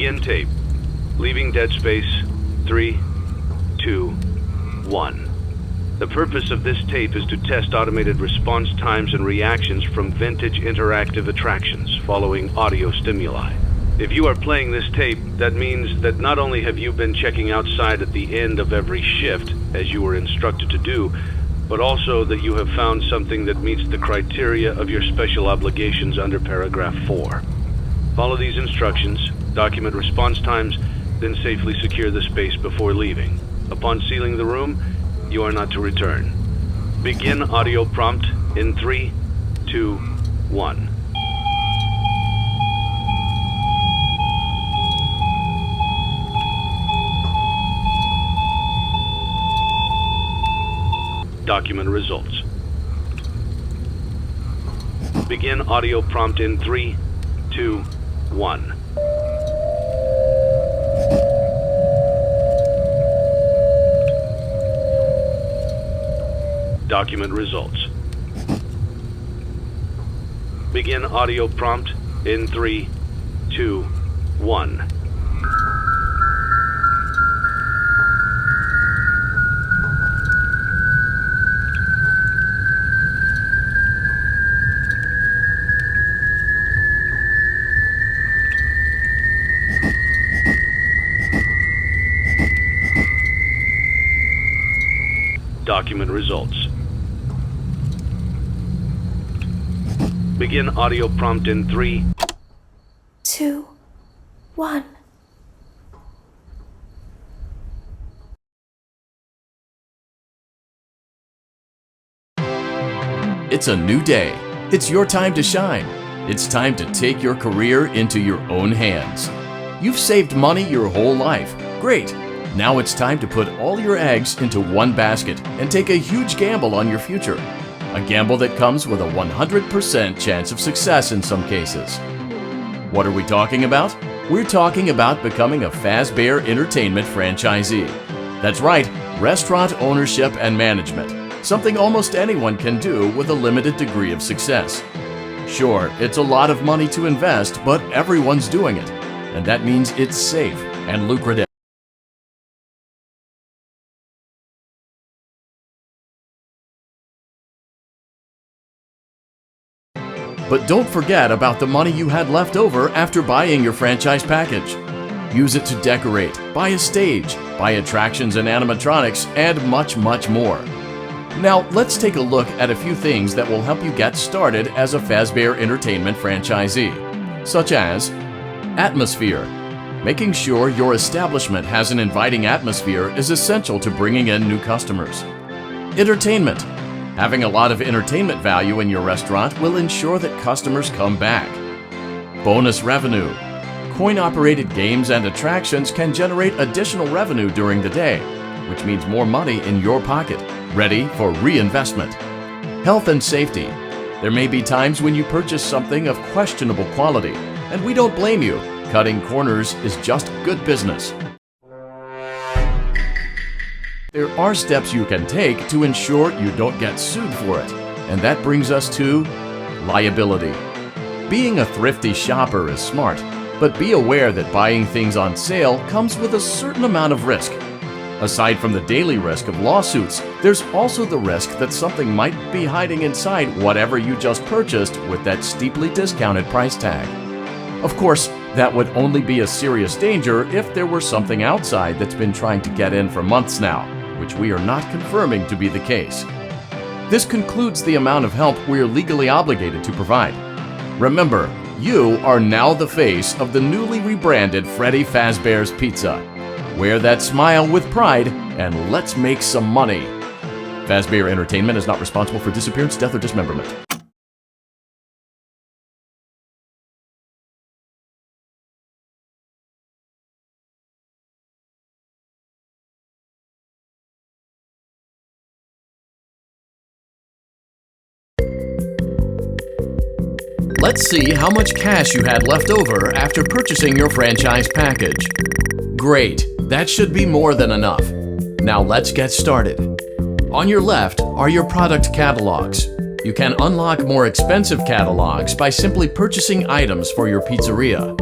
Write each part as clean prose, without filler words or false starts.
Begin tape. Leaving dead space. 3, 2, 1. The purpose of this tape is to test automated response times and reactions from vintage interactive attractions following audio stimuli. If you are playing this tape, that means that not only have you been checking outside at the end of every shift, as you were instructed to do, but also that you have found something that meets the criteria of your special obligations under paragraph 4. Follow these instructions, document response times, then safely secure the space before leaving. Upon sealing the room, you are not to return. Begin audio prompt in 3, 2, 1. Document results. Begin audio prompt in 3, 2, 1. Document results. Begin audio prompt in 3, 2, 1. Document results. Begin audio prompt in 3, 2, 1. It's a new day. It's your time to shine. It's time to take your career into your own hands. You've saved money your whole life. Great. Now it's time to put all your eggs into one basket and take a huge gamble on your future. A gamble that comes with a 100% chance of success in some cases. What are we talking about? We're talking about becoming a Fazbear Entertainment franchisee. That's right, restaurant ownership and management. Something almost anyone can do with a limited degree of success. Sure, it's a lot of money to invest, but everyone's doing it. And that means it's safe and lucrative. But don't forget about the money you had left over after buying your franchise package. Use it to decorate, buy a stage, buy attractions and animatronics, and much, much more. Now, let's take a look at a few things that will help you get started as a Fazbear Entertainment franchisee, such as atmosphere. Making sure your establishment has an inviting atmosphere is essential to bringing in new customers. Entertainment. Having a lot of entertainment value in your restaurant will ensure that customers come back. Bonus revenue. Coin-operated games and attractions can generate additional revenue during the day, which means more money in your pocket, ready for reinvestment. Health and safety. There may be times when you purchase something of questionable quality, and we don't blame you. Cutting corners is just good business. There are steps you can take to ensure you don't get sued for it, and that brings us to liability. Being a thrifty shopper is smart, but be aware that buying things on sale comes with a certain amount of risk. Aside from the daily risk of lawsuits, there's also the risk that something might be hiding inside whatever you just purchased with that steeply discounted price tag. Of course, that would only be a serious danger if there were something outside that's been trying to get in for months now, which we are not confirming to be the case. This concludes the amount of help we are legally obligated to provide. Remember, you are now the face of the newly rebranded Freddy Fazbear's Pizza. Wear that smile with pride and let's make some money. Fazbear Entertainment is not responsible for disappearance, death, or dismemberment. Let's see how much cash you had left over after purchasing your franchise package. Great, that should be more than enough. Now let's get started. On your left are your product catalogs. You can unlock more expensive catalogs by simply purchasing items for your pizzeria.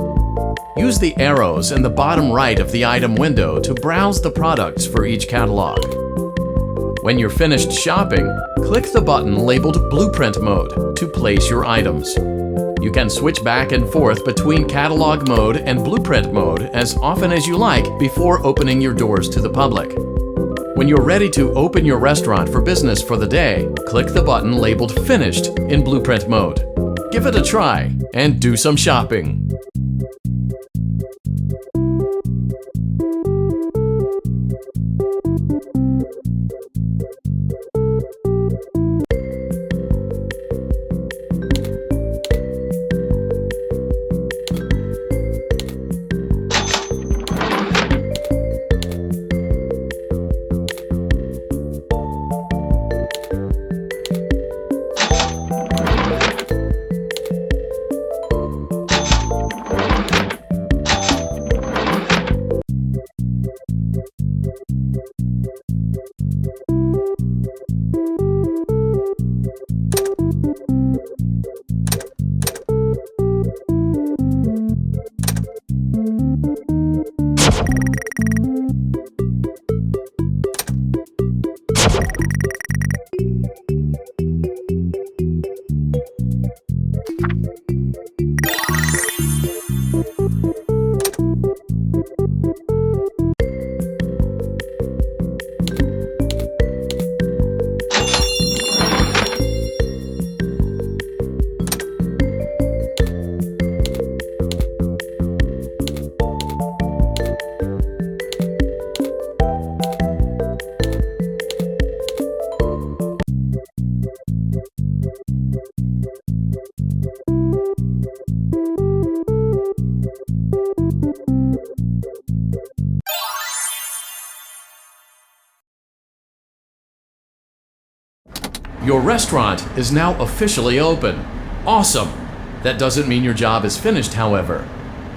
Use the arrows in the bottom right of the item window to browse the products for each catalog. When you're finished shopping, click the button labeled Blueprint Mode to place your items. You can switch back and forth between Catalog Mode and Blueprint Mode as often as you like before opening your doors to the public. When you're ready to open your restaurant for business for the day, click the button labeled Finished in Blueprint Mode. Give it a try and do some shopping. Your restaurant is now officially open. Awesome! That doesn't mean your job is finished, however.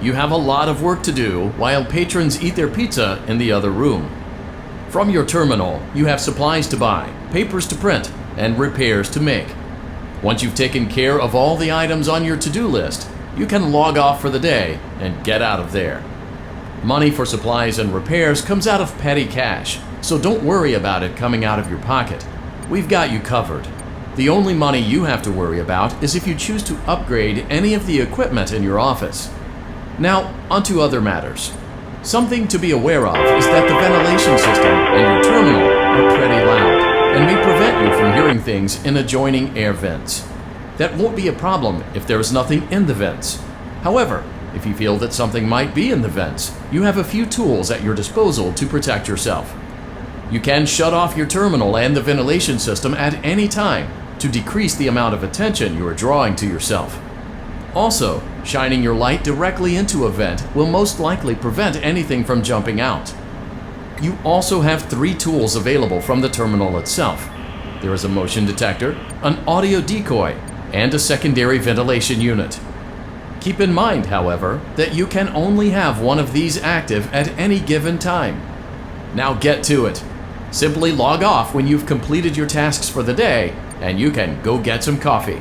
You have a lot of work to do while patrons eat their pizza in the other room. From your terminal, you have supplies to buy, papers to print, and repairs to make. Once you've taken care of all the items on your to-do list, you can log off for the day and get out of there. Money for supplies and repairs comes out of petty cash, so don't worry about it coming out of your pocket. We've got you covered. The only money you have to worry about is if you choose to upgrade any of the equipment in your office. Now, onto other matters. Something to be aware of is that the ventilation system and your terminal are pretty loud and may prevent you from hearing things in adjoining air vents. That won't be a problem if there is nothing in the vents. However, if you feel that something might be in the vents, you have a few tools at your disposal to protect yourself. You can shut off your terminal and the ventilation system at any time to decrease the amount of attention you are drawing to yourself. Also, shining your light directly into a vent will most likely prevent anything from jumping out. You also have 3 tools available from the terminal itself. There is a motion detector, an audio decoy, and a secondary ventilation unit. Keep in mind, however, that you can only have one of these active at any given time. Now get to it. Simply log off when you've completed your tasks for the day, and you can go get some coffee.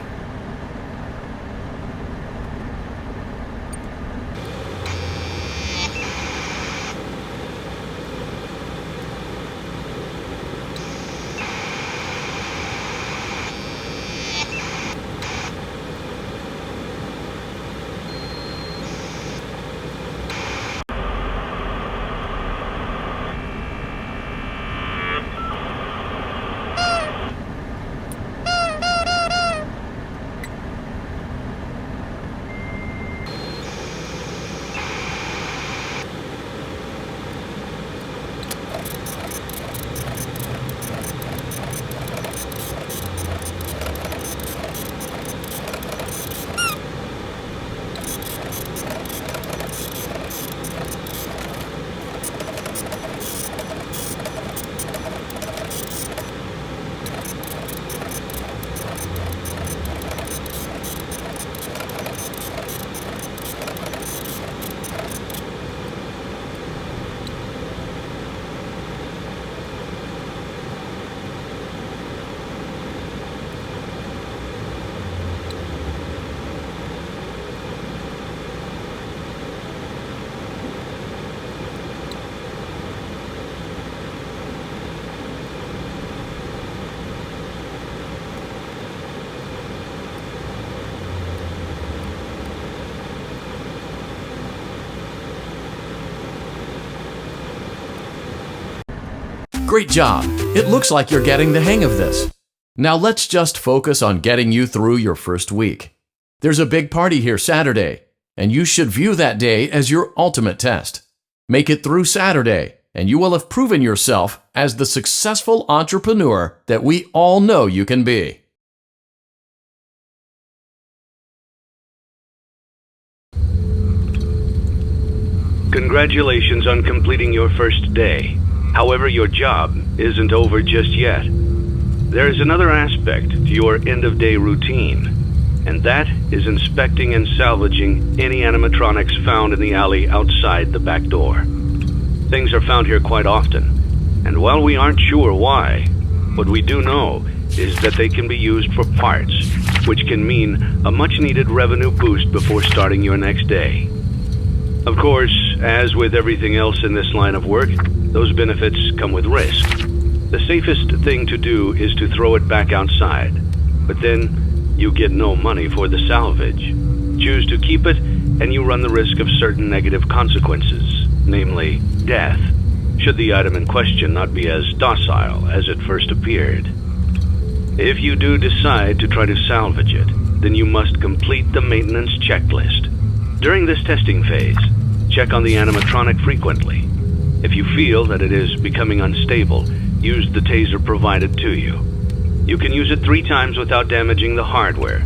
Great job! It looks like you're getting the hang of this. Now let's just focus on getting you through your first week. There's a big party here Saturday, and you should view that day as your ultimate test. Make it through Saturday, and you will have proven yourself as the successful entrepreneur that we all know you can be. Congratulations on completing your first day. However, your job isn't over just yet. There is another aspect to your end-of-day routine, and that is inspecting and salvaging any animatronics found in the alley outside the back door. Things are found here quite often, and while we aren't sure why, what we do know is that they can be used for parts, which can mean a much-needed revenue boost before starting your next day. Of course, as with everything else in this line of work, those benefits come with risk. The safest thing to do is to throw it back outside, but then you get no money for the salvage. Choose to keep it, and you run the risk of certain negative consequences, namely death, should the item in question not be as docile as it first appeared. If you do decide to try to salvage it, then you must complete the maintenance checklist. During this testing phase, check on the animatronic frequently. If you feel that it is becoming unstable, use the taser provided to you. You can use it 3 times without damaging the hardware.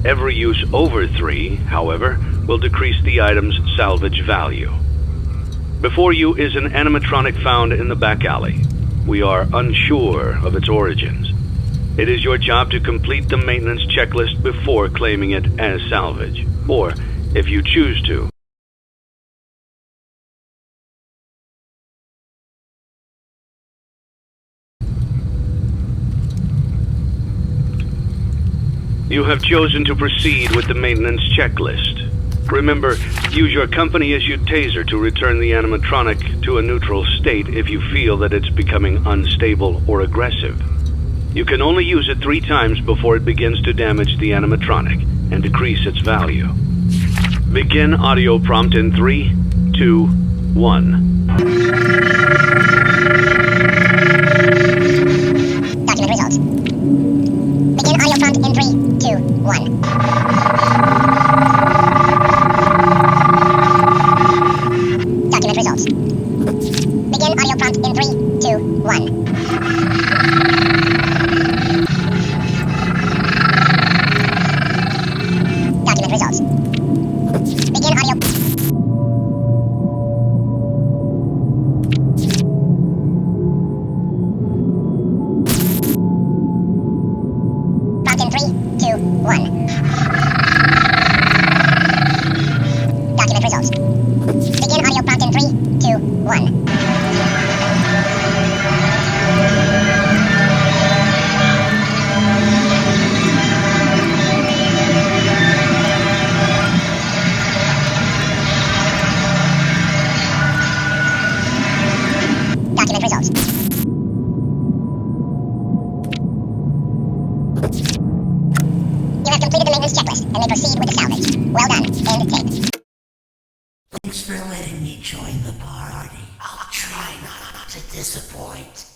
Every use over 3, however, will decrease the item's salvage value. Before you is an animatronic found in the back alley. We are unsure of its origins. It is your job to complete the maintenance checklist before claiming it as salvage, or if you choose to. You have chosen to proceed with the maintenance checklist. Remember, use your company-issued taser to return the animatronic to a neutral state if you feel that it's becoming unstable or aggressive. You can only use it 3 times before it begins to damage the animatronic and decrease its value. Begin audio prompt in 3, 2, 1. Document results. Begin audio prompt in 3, 2, 1. Document results. Begin audio prompt in 3, 2, 1. Document results. Begin audio. Prompt in 3, 2, 1. Document results. Begin audio prompt in 3, 2, 1. Document results. You have completed the maintenance checklist and may proceed with the salvage. Well done. End tape. Thanks for letting me join the party. I'll try not to disappoint.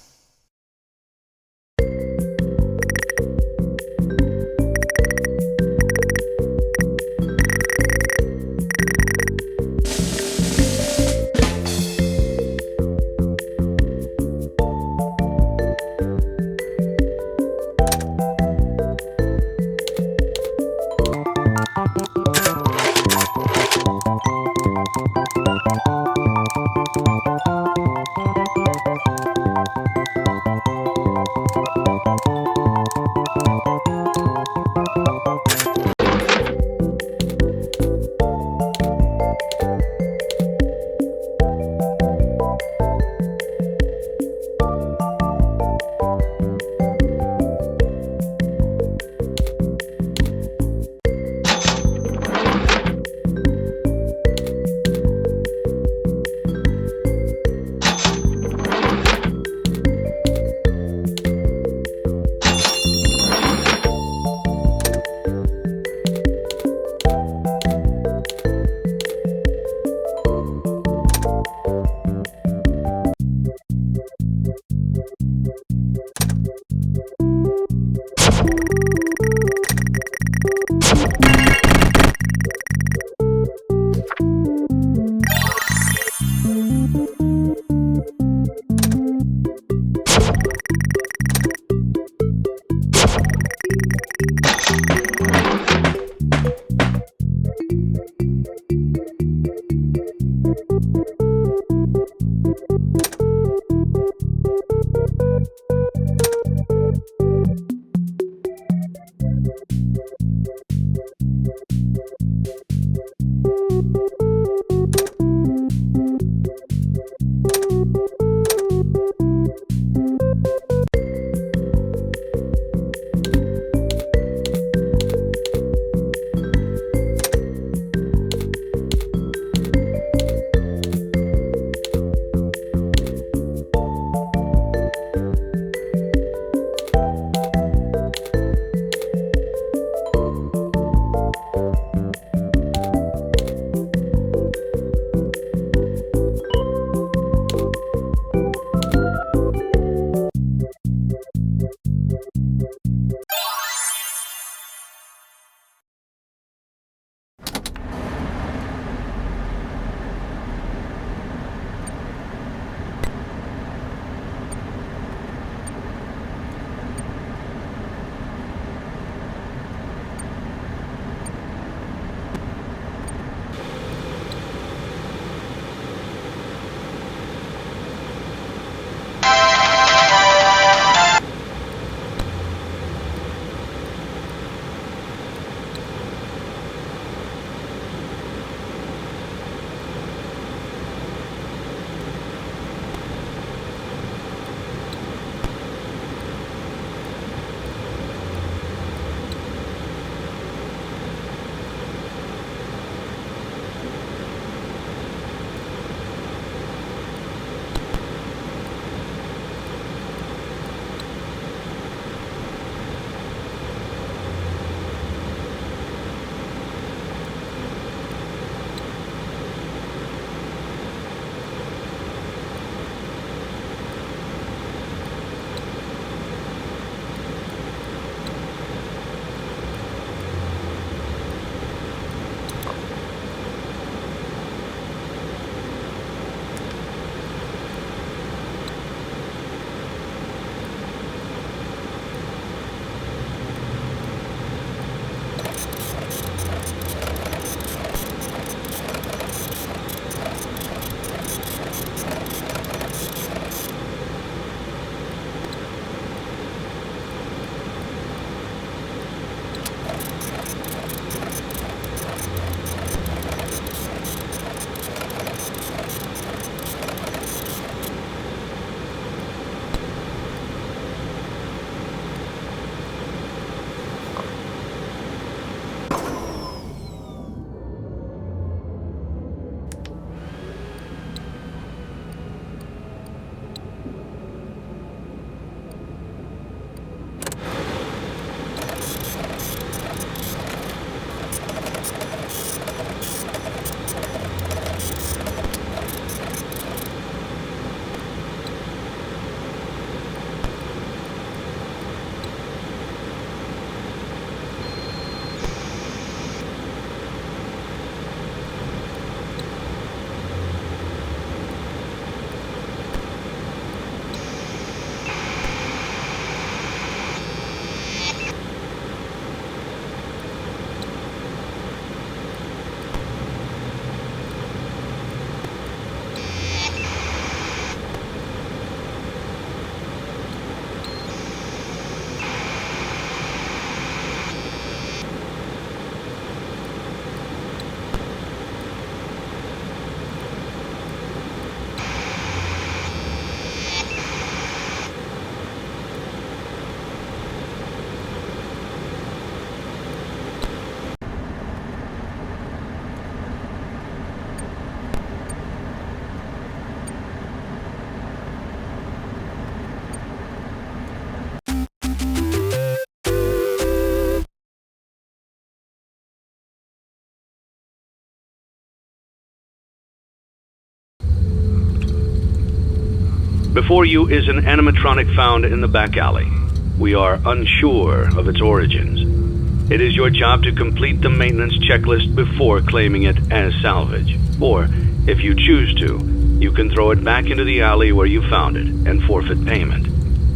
Before you is an animatronic found in the back alley. We are unsure of its origins. It is your job to complete the maintenance checklist before claiming it as salvage. Or, if you choose to, You can throw it back into the alley where you found it and forfeit payment.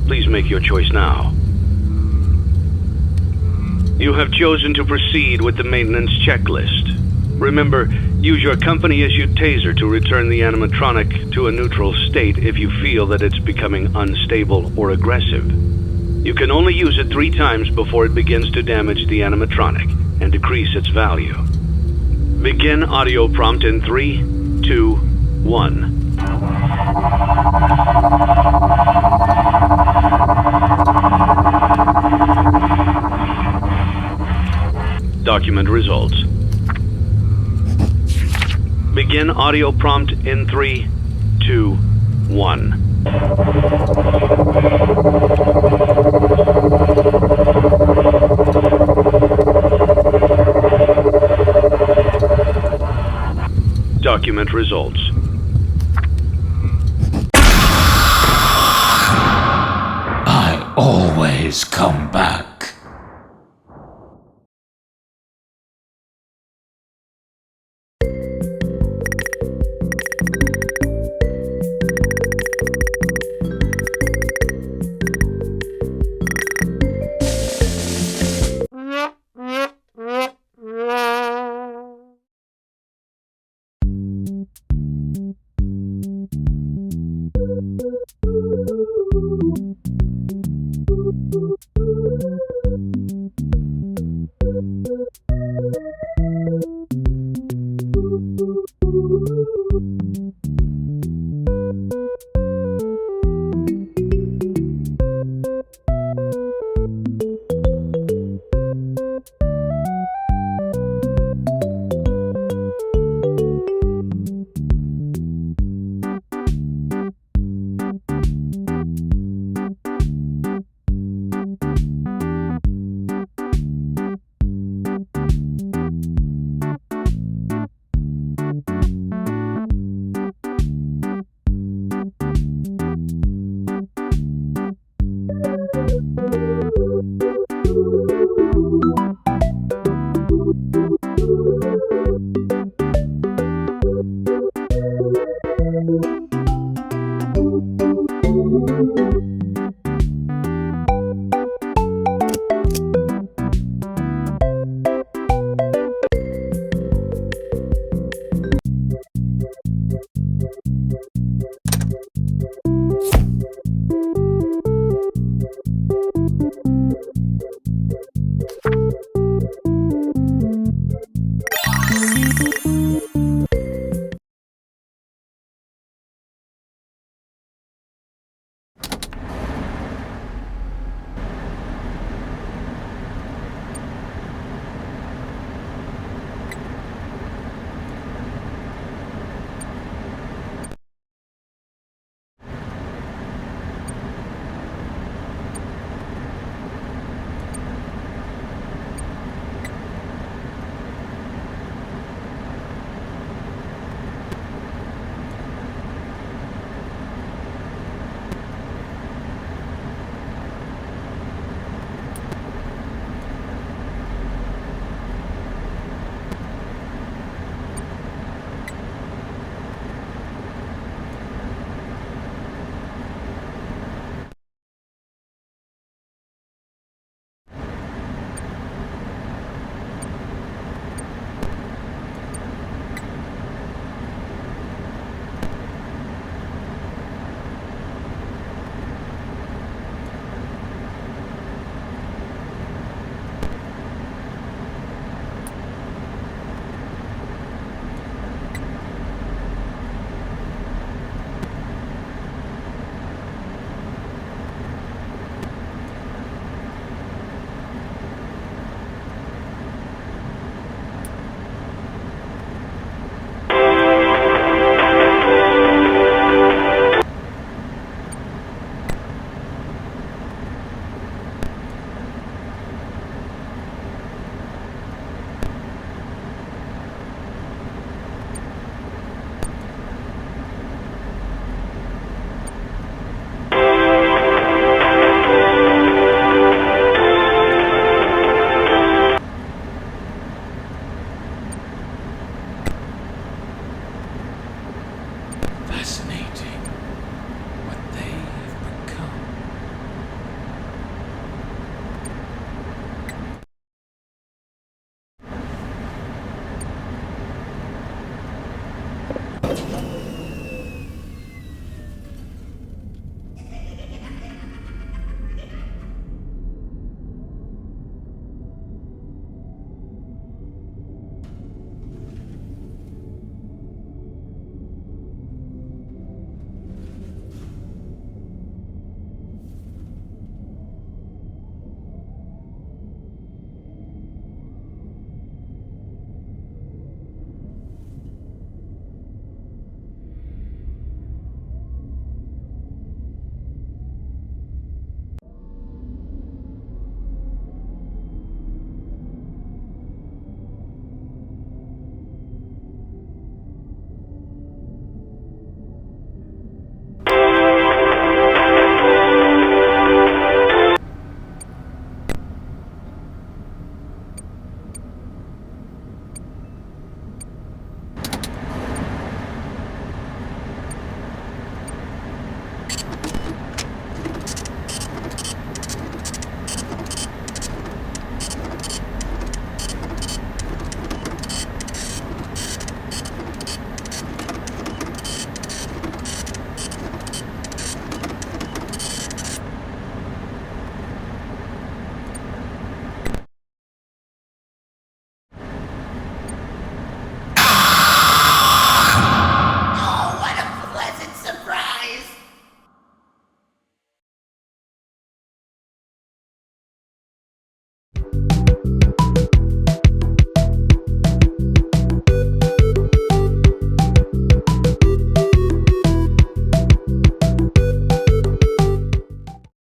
Please make your choice now. You have chosen to proceed with the maintenance checklist. Remember, use your company-issued taser to return the animatronic to a neutral state if you feel that it's becoming unstable or aggressive. You can only use it 3 times before it begins to damage the animatronic and decrease its value. Begin audio prompt in 3, 2, 1. Document results. Begin audio prompt in 3, 2, 1. Document results. I always come back.